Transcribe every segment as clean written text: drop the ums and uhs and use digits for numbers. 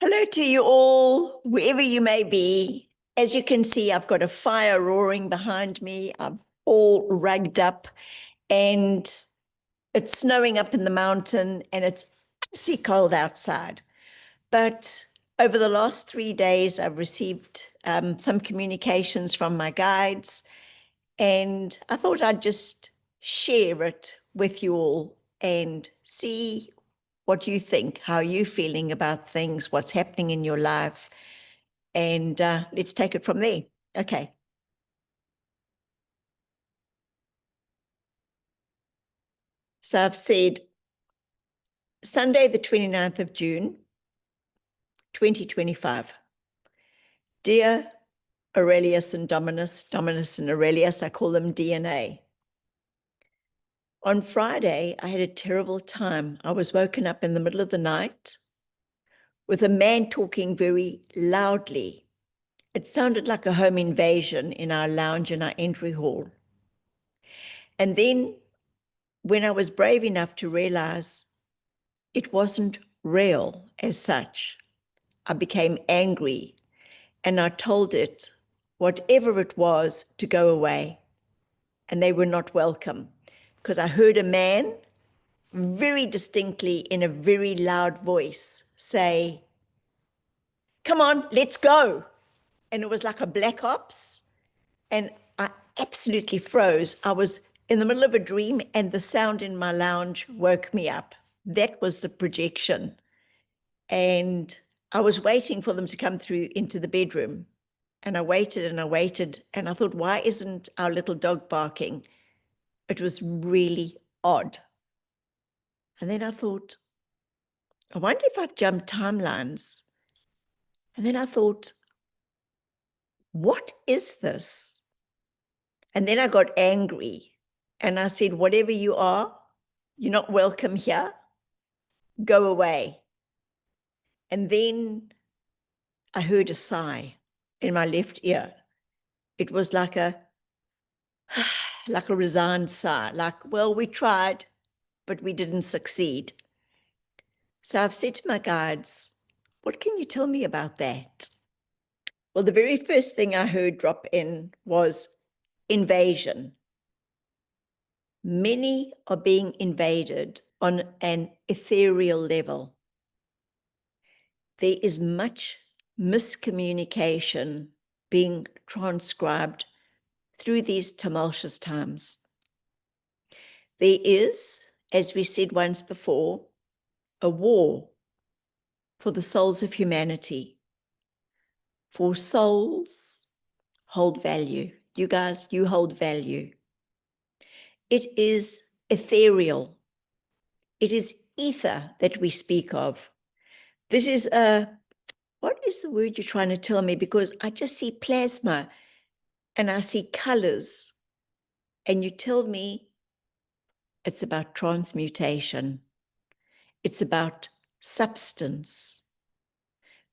Hello to you all, wherever you may be. As you can see, I've got a fire roaring behind me. I'm all rugged up and it's snowing up in the mountain and it's icy cold outside. But over the last 3 days, I've received some communications from my guides, and I thought I'd just share it with you all and see what you think, how you feeling about things, what's happening in your life, and let's take it from there. Okay. So I've said Sunday, the 29th of June, 2025. Dear Aurelius and Dominus and Aurelius, I call them DNA. On Friday, I had a terrible time. I was woken up in the middle of the night with a man talking very loudly. It sounded like a home invasion in our lounge in our entry hall. And then when I was brave enough to realize it wasn't real as such, I became angry and I told it, whatever it was, to go away. And they were not welcome because I heard a man very distinctly in a very loud voice say, "Come on, let's go." And it was like a black ops. And I absolutely froze. I was in the middle of a dream and the sound in my lounge woke me up. That was the projection. And I was waiting for them to come through into the bedroom. And I waited and I waited. And I thought, why isn't our little dog barking? It was really odd. And then I thought, I wonder if I've jumped timelines. And then I thought, what is this? And then I got angry and I said, whatever you are, you're not welcome here. Go away. And then I heard a sigh in my left ear. It was like a resigned sigh, like, well, we tried, but we didn't succeed. So I've said to my guides, what can you tell me about that? Well, the very first thing I heard drop in was invasion. Many are being invaded on an ethereal level. There is much miscommunication being transcribed through these tumultuous times. There is, as we said once before, a war for the souls of humanity. For souls hold value. You guys, you hold value. It is ethereal. It is ether that we speak of. This is what is the word you're trying to tell me? Because I just see plasma and I see colors. And you tell me it's about transmutation. It's about substance.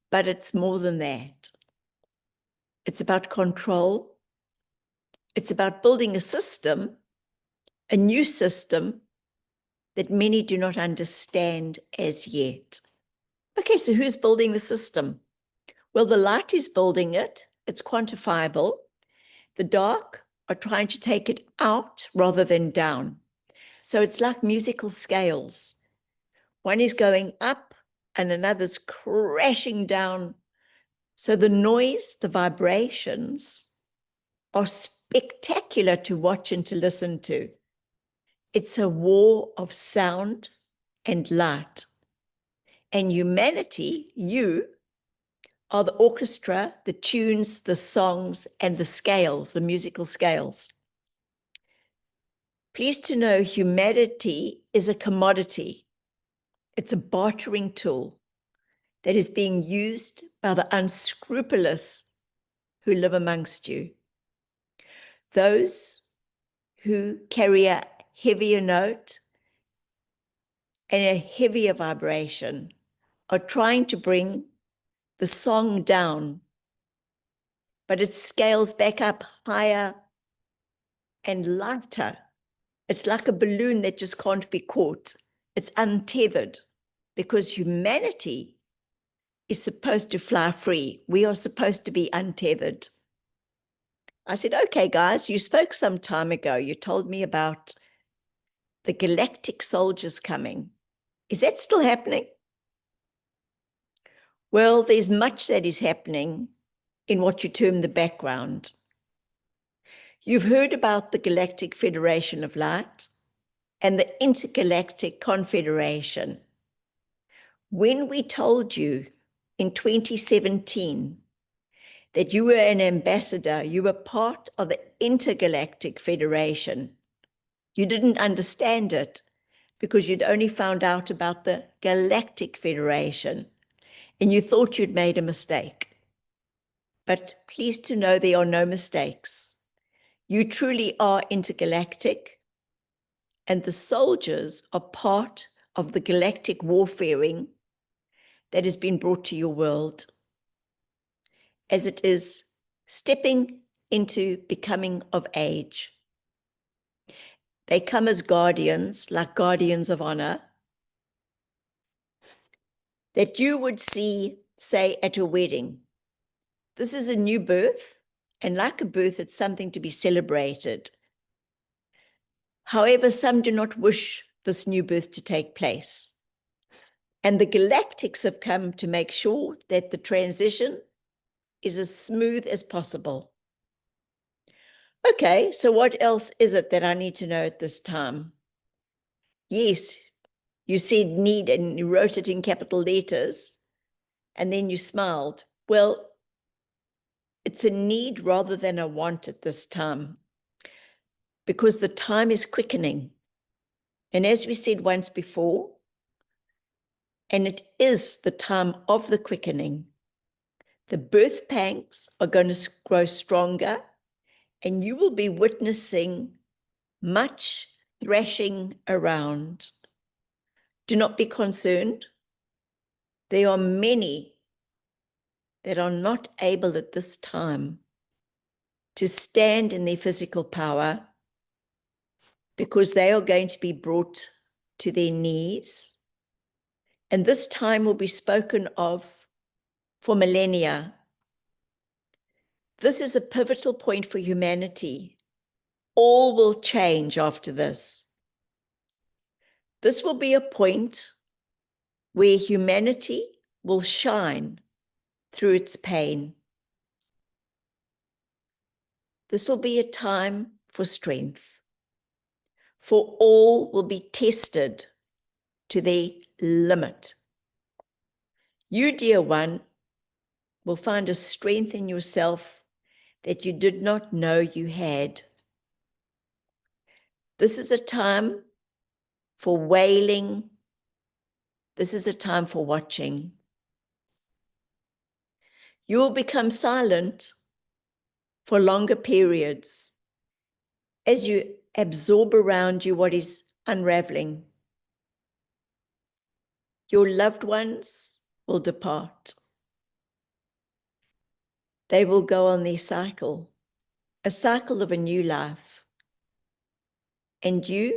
But it's more than that. It's about control. It's about building a system, a new system that many do not understand as yet. Okay, so who's building the system? Well, the light is building it. It's quantifiable. The dark are trying to take it out rather than down. So it's like musical scales. One is going up and another's crashing down. So the noise, the vibrations are spectacular to watch and to listen to. It's a war of sound and light. And humanity, you, are the orchestra, the tunes, the songs, and the scales, the musical scales. Pleased to know humanity is a commodity. It's a bartering tool that is being used by the unscrupulous who live amongst you. Those who carry a heavier note and a heavier vibration are trying to bring the song down, but it scales back up higher and lighter. It's like a balloon that just can't be caught. It's untethered because humanity is supposed to fly free. We are supposed to be untethered. I said, okay, guys, you spoke some time ago. You told me about the galactic soldiers coming. Is that still happening? Well, there's much that is happening in what you term the background. You've heard about the Galactic Federation of Light and the Intergalactic Confederation. When we told you in 2017 that you were an ambassador, you were part of the Intergalactic Federation, you didn't understand it because you'd only found out about the Galactic Federation and you thought you'd made a mistake. But pleased to know there are no mistakes. You truly are intergalactic, and the soldiers are part of the galactic warfaring that has been brought to your world, as it is stepping into becoming of age. They come as guardians, like guardians of honor, that you would see, say, at a wedding. This is a new birth, and like a birth, it's something to be celebrated. However, some do not wish this new birth to take place. And the galactics have come to make sure that the transition is as smooth as possible. Okay, so what else is it that I need to know at this time? Yes, you said need and you wrote it in capital letters and then you smiled. Well, it's a need rather than a want at this time because the time is quickening. And as we said once before, and it is the time of the quickening, the birth pangs are going to grow stronger and you will be witnessing much thrashing around. Do not be concerned. There are many that are not able at this time to stand in their physical power because they are going to be brought to their knees. And this time will be spoken of for millennia. This is a pivotal point for humanity. All will change after this. This will be a point where humanity will shine through its pain. This will be a time for strength, for all will be tested to their limit. You, dear one, will find a strength in yourself that you did not know you had. This is a time for wailing. This is a time for watching. You will become silent for longer periods as you absorb around you what is unraveling. Your loved ones will depart. They will go on their cycle, a cycle of a new life. And you're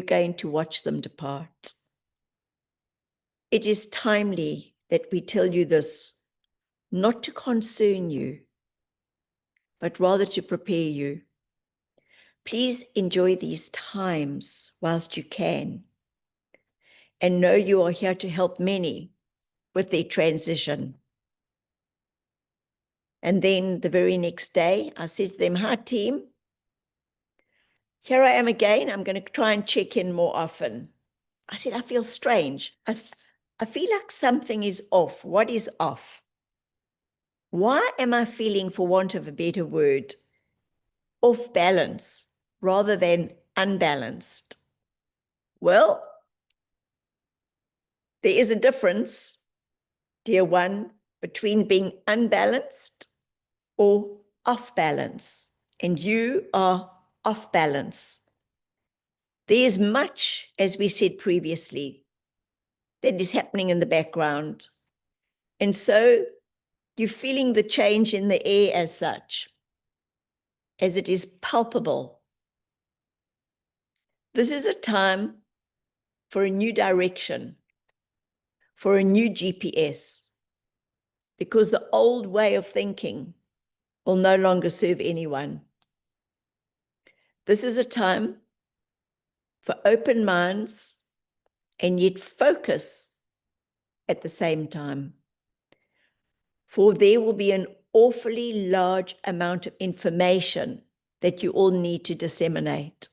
going to watch them depart. It is timely that we tell you this, not to concern you, but rather to prepare you. Please enjoy these times whilst you can, and know you are here to help many with their transition. And then the very next day, I said to them, hi team, here I am again. I'm going to try and check in more often. I said, I feel strange. I feel like something is off. What is off? Why am I feeling, for want of a better word, off balance rather than unbalanced? Well, there is a difference, dear one, between being unbalanced or off balance, and you are off balance. There is much, as we said previously, that is happening in the background. And so you're feeling the change in the air as such, as it is palpable. This is a time for a new direction, for a new GPS, because the old way of thinking will no longer serve anyone. This is a time for open minds and yet focus at the same time. For there will be an awfully large amount of information that you all need to disseminate.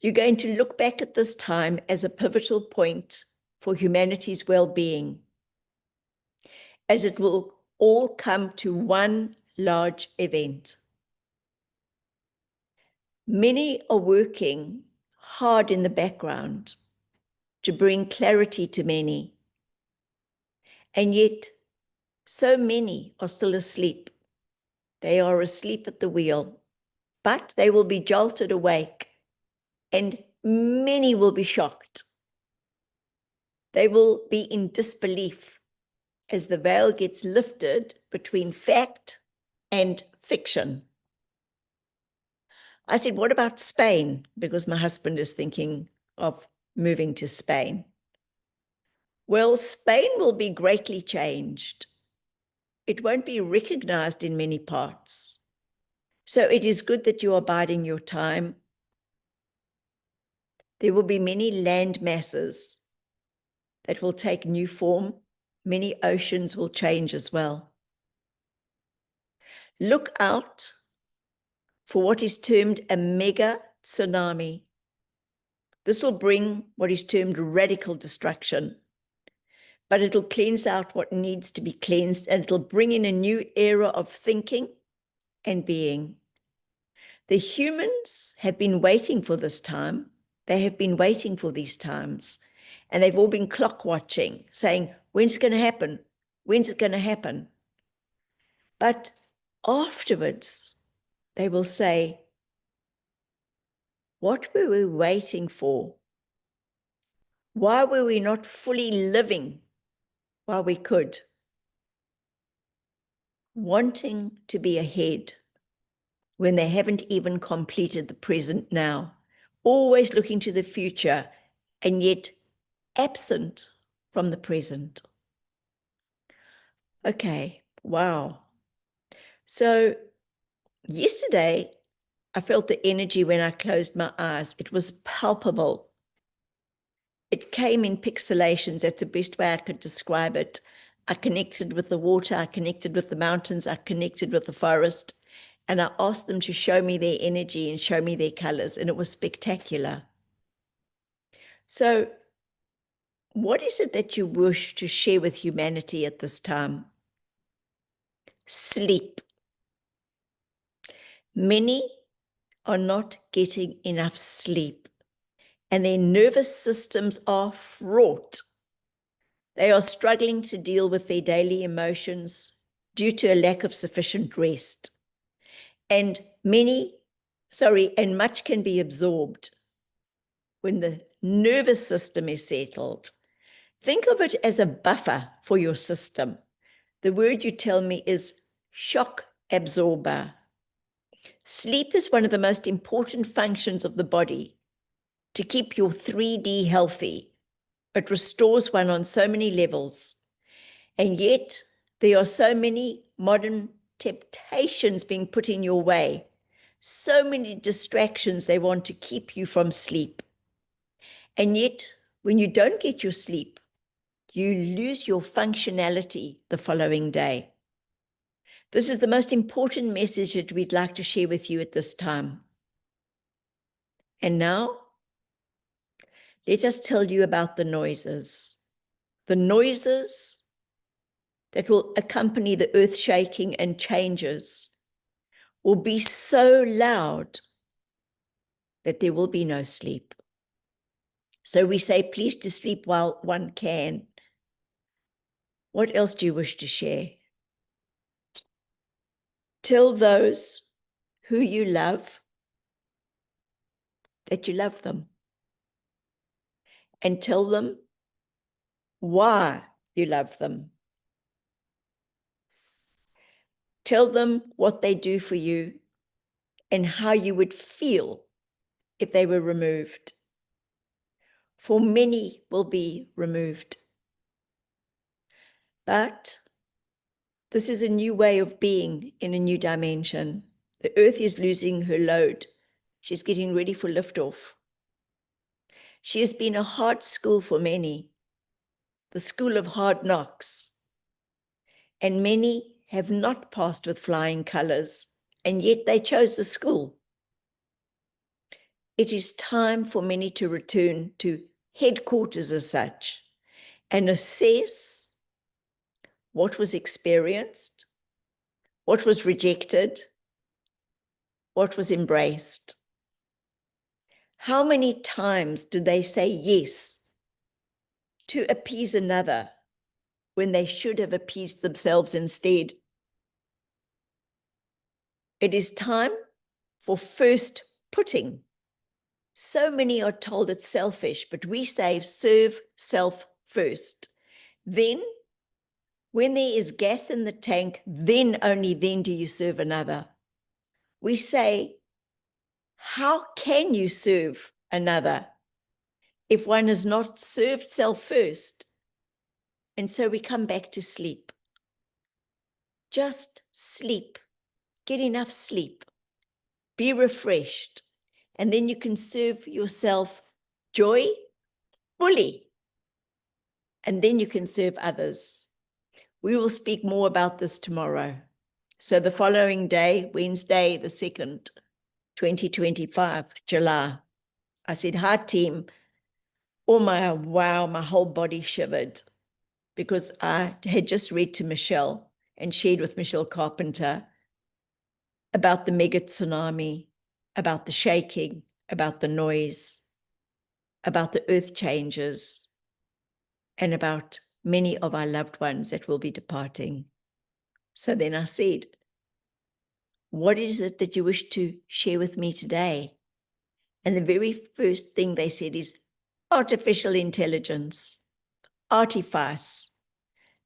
You're going to look back at this time as a pivotal point for humanity's well-being, as it will all come to one large event. Many are working hard in the background to bring clarity to many, and yet so many are still asleep. They are asleep at the wheel, but they will be jolted awake, and many will be shocked. They will be in disbelief as the veil gets lifted between fact and fiction. I said, what about Spain? Because my husband is thinking of moving to Spain. Well, Spain will be greatly changed. It won't be recognized in many parts. So it is good that you are biding your time. There will be many land masses that will take new form. Many oceans will change as well. Look out for what is termed a mega tsunami. This will bring what is termed radical destruction, but it'll cleanse out what needs to be cleansed, and it'll bring in a new era of thinking and being. The humans have been waiting for this time. They have been waiting for these times, and they've all been clock watching, saying, when's it going to happen? When's it going to happen? But afterwards, they will say, what were we waiting for? Why were we not fully living while we could? Wanting to be ahead when they haven't even completed the present now, always looking to the future and yet absent from the present. Okay, wow. So yesterday, I felt the energy when I closed my eyes. It was palpable. It came in pixelations. That's the best way I could describe it. I connected with the water, I connected with the mountains, I connected with the forest, and I asked them to show me their energy and show me their colors, and it was spectacular. So what is it that you wish to share with humanity at this time? Sleep. Many are not getting enough sleep, and their nervous systems are fraught. They are struggling to deal with their daily emotions due to a lack of sufficient rest. And much can be absorbed when the nervous system is settled. Think of it as a buffer for your system. The word you tell me is shock absorber. Sleep is one of the most important functions of the body to keep your 3D healthy. It restores one on so many levels. And yet there are so many modern temptations being put in your way, so many distractions they want to keep you from sleep. And yet when you don't get your sleep, you lose your functionality the following day. This is the most important message that we'd like to share with you at this time. And now, let us tell you about the noises. The noises that will accompany the earth shaking and changes will be so loud that there will be no sleep. So we say, please to sleep while one can. What else do you wish to share? Tell those who you love that you love them. And tell them why you love them. Tell them what they do for you and how you would feel if they were removed. For many will be removed. But this is a new way of being in a new dimension. The Earth is losing her load. She's getting ready for liftoff. She has been a hard school for many, the school of hard knocks. And many have not passed with flying colors, and yet they chose the school. It is time for many to return to headquarters as such and assess what was experienced, what was rejected, what was embraced. How many times did they say yes to appease another when they should have appeased themselves instead? It is time for first putting. So many are told it's selfish, but we say serve self first. Then, when there is gas in the tank, then only then do you serve another. We say, how can you serve another if one has not served self first? And so we come back to sleep. Just sleep. Get enough sleep. Be refreshed. And then you can serve yourself joy fully. And then you can serve others. We will speak more about this tomorrow. So the following day, Wednesday, the 2nd, 2025, July, I said, hi, team. Oh, my whole body shivered because I had just read to Michelle and shared with Michelle Carpenter about the mega tsunami, about the shaking, about the noise, about the earth changes, and about many of our loved ones that will be departing. So then I said, what is it that you wish to share with me today? And the very first thing they said is artificial intelligence, artifice.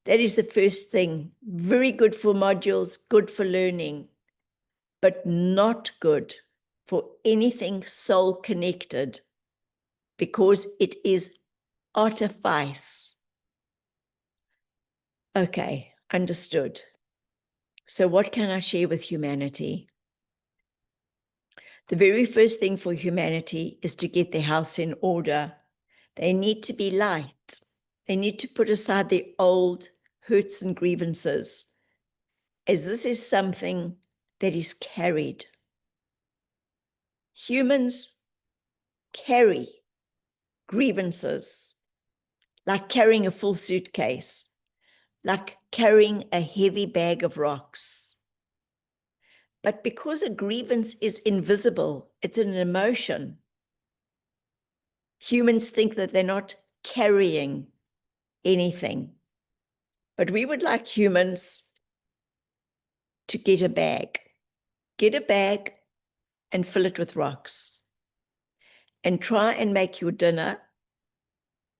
That is the first thing. Very good for modules, good for learning, but not good for anything soul connected because it is artifice. Okay, understood. So what can I share with humanity? The very first thing for humanity is to get their house in order. They need to be light. They need to put aside their old hurts and grievances, as this is something that is carried. Humans carry grievances like carrying a full suitcase, like carrying a heavy bag of rocks. But because a grievance is invisible, it's an emotion, humans think that they're not carrying anything. But we would like humans to get a bag and fill it with rocks and try and make your dinner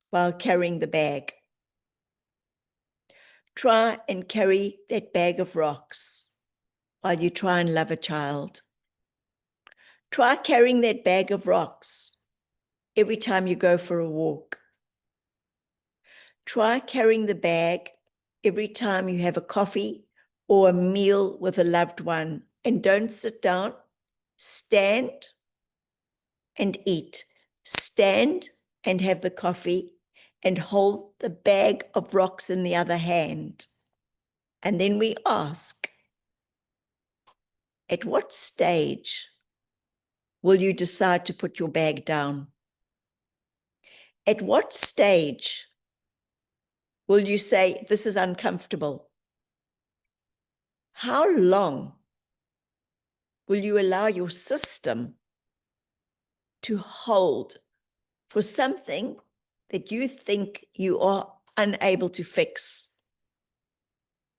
while carrying the bag. Try and carry that bag of rocks while you try and love a child. Try carrying that bag of rocks every time you go for a walk. Try carrying the bag every time you have a coffee or a meal with a loved one, and don't sit down. Stand and eat. Stand and have the coffee and hold the bag of rocks in the other hand. And then we ask, at what stage will you decide to put your bag down? At what stage will you say, this is uncomfortable? How long will you allow your system to hold for something that you think you are unable to fix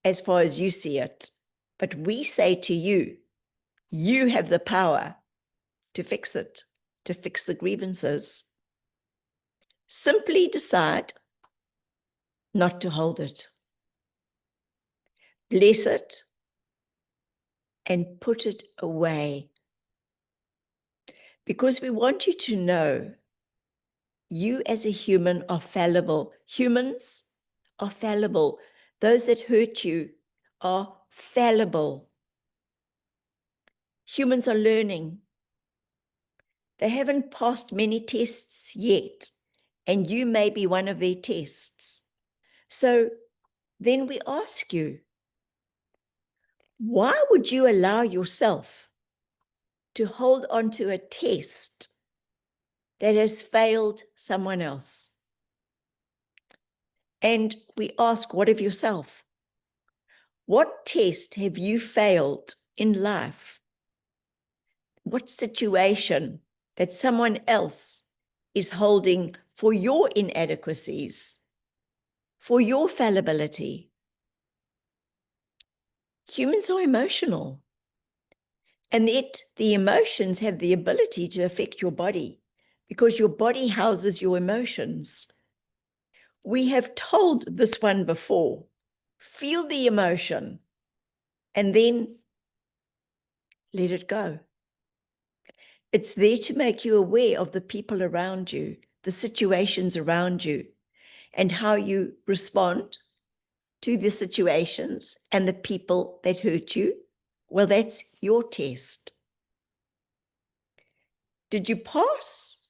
as far as you see it? But we say to you, you have the power to fix it, to fix the grievances. Simply decide not to hold it. Bless it and put it away. Because we want you to know you as a human are fallible. Humans are fallible. Those that hurt you are fallible. Humans are learning. They haven't passed many tests yet, and you may be one of their tests. So then we ask you, why would you allow yourself to hold on to a test that has failed someone else? And we ask, what of yourself? What test have you failed in life? What situation that someone else is holding for your inadequacies, for your fallibility? Humans are emotional, and yet the emotions have the ability to affect your body because your body houses your emotions. We have told this one before, feel the emotion and then let it go. It's there to make you aware of the people around you, the situations around you, and how you respond to the situations and the people that hurt you. Well, that's your test. Did you pass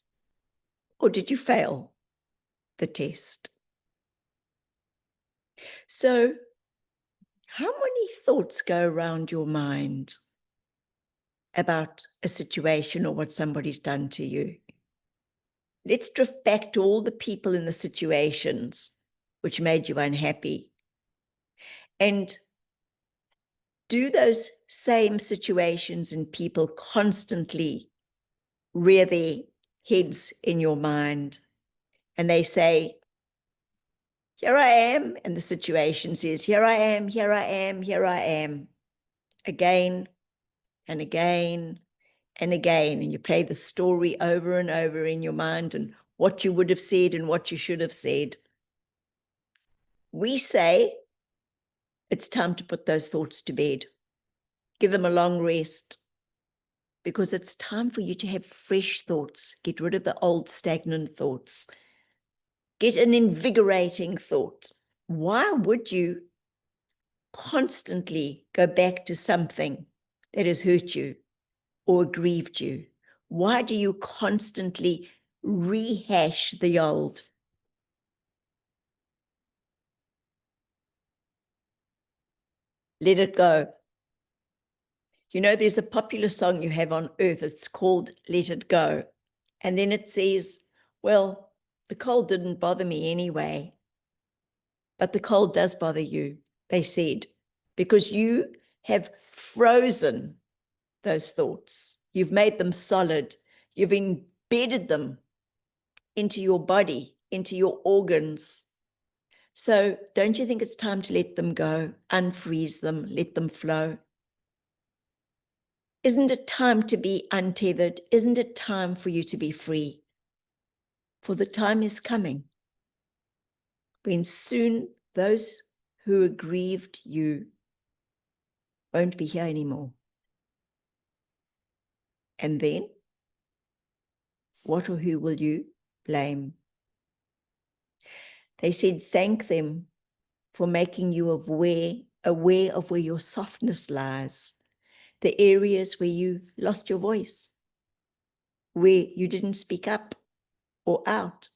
or did you fail the test? So, how many thoughts go around your mind about a situation or what somebody's done to you? Let's drift back to all the people in the situations which made you unhappy. And do those same situations and people constantly rear their heads in your mind? And they say, here I am. And the situation says, here I am, here I am, here I am. Again and again and again. And you play the story over and over in your mind and what you would have said and what you should have said. We say it's time to put those thoughts to bed. Give them a long rest, because it's time for you to have fresh thoughts. Get rid of the old stagnant thoughts. Get an invigorating thought. Why would you constantly go back to something that has hurt you or grieved you? Why do you constantly rehash the old? Let it go. You know, there's a popular song you have on earth. It's called Let It Go. And then it says, well, the cold didn't bother me anyway. But the cold does bother you, they said, because you have frozen those thoughts. You've made them solid. You've embedded them into your body, into your organs. So don't you think it's time to let them go, unfreeze them, let them flow? Isn't it time to be untethered? Isn't it time for you to be free? For the time is coming when soon those who aggrieved you won't be here anymore. And then, what or who will you blame? They said, thank them for making you aware of where your softness lies, the areas where you lost your voice, where you didn't speak up or out,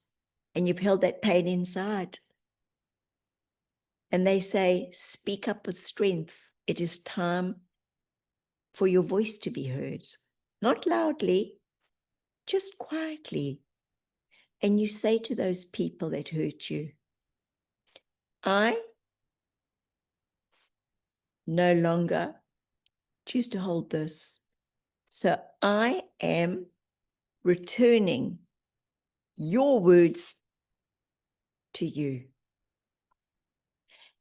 and you've held that pain inside. And they say, speak up with strength. It is time for your voice to be heard, not loudly, just quietly. And you say to those people that hurt you, I no longer choose to hold this. So I am returning your words to you.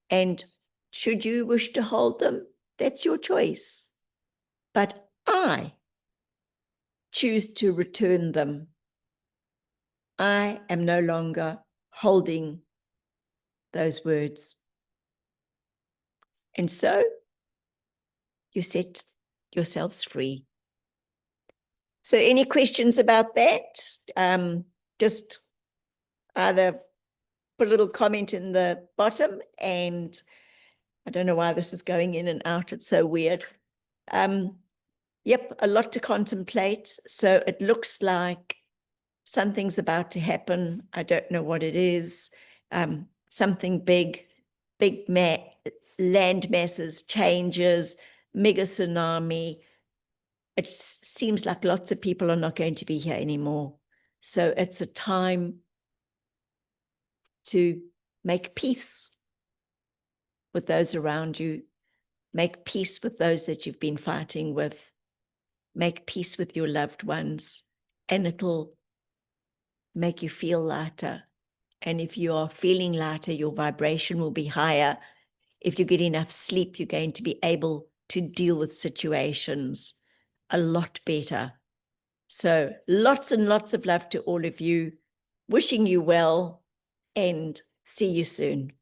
And should you wish to hold them, that's your choice. But I choose to return them. I am no longer holding those words. And so you set yourselves free. So any questions about that? Just either put a little comment in the bottom and I don't know why this is going in and out. It's so weird. Yep, a lot to contemplate. So it looks like something's about to happen. I don't know what it is. Something big land masses, changes, mega tsunami. It seems like lots of people are not going to be here anymore. So it's a time to make peace with those around you, make peace with those that you've been fighting with, make peace with your loved ones, and it'll make you feel lighter. And if you are feeling lighter, your vibration will be higher. If you get enough sleep, you're going to be able to deal with situations a lot better. So lots and lots of love to all of you. Wishing you well, and see you soon.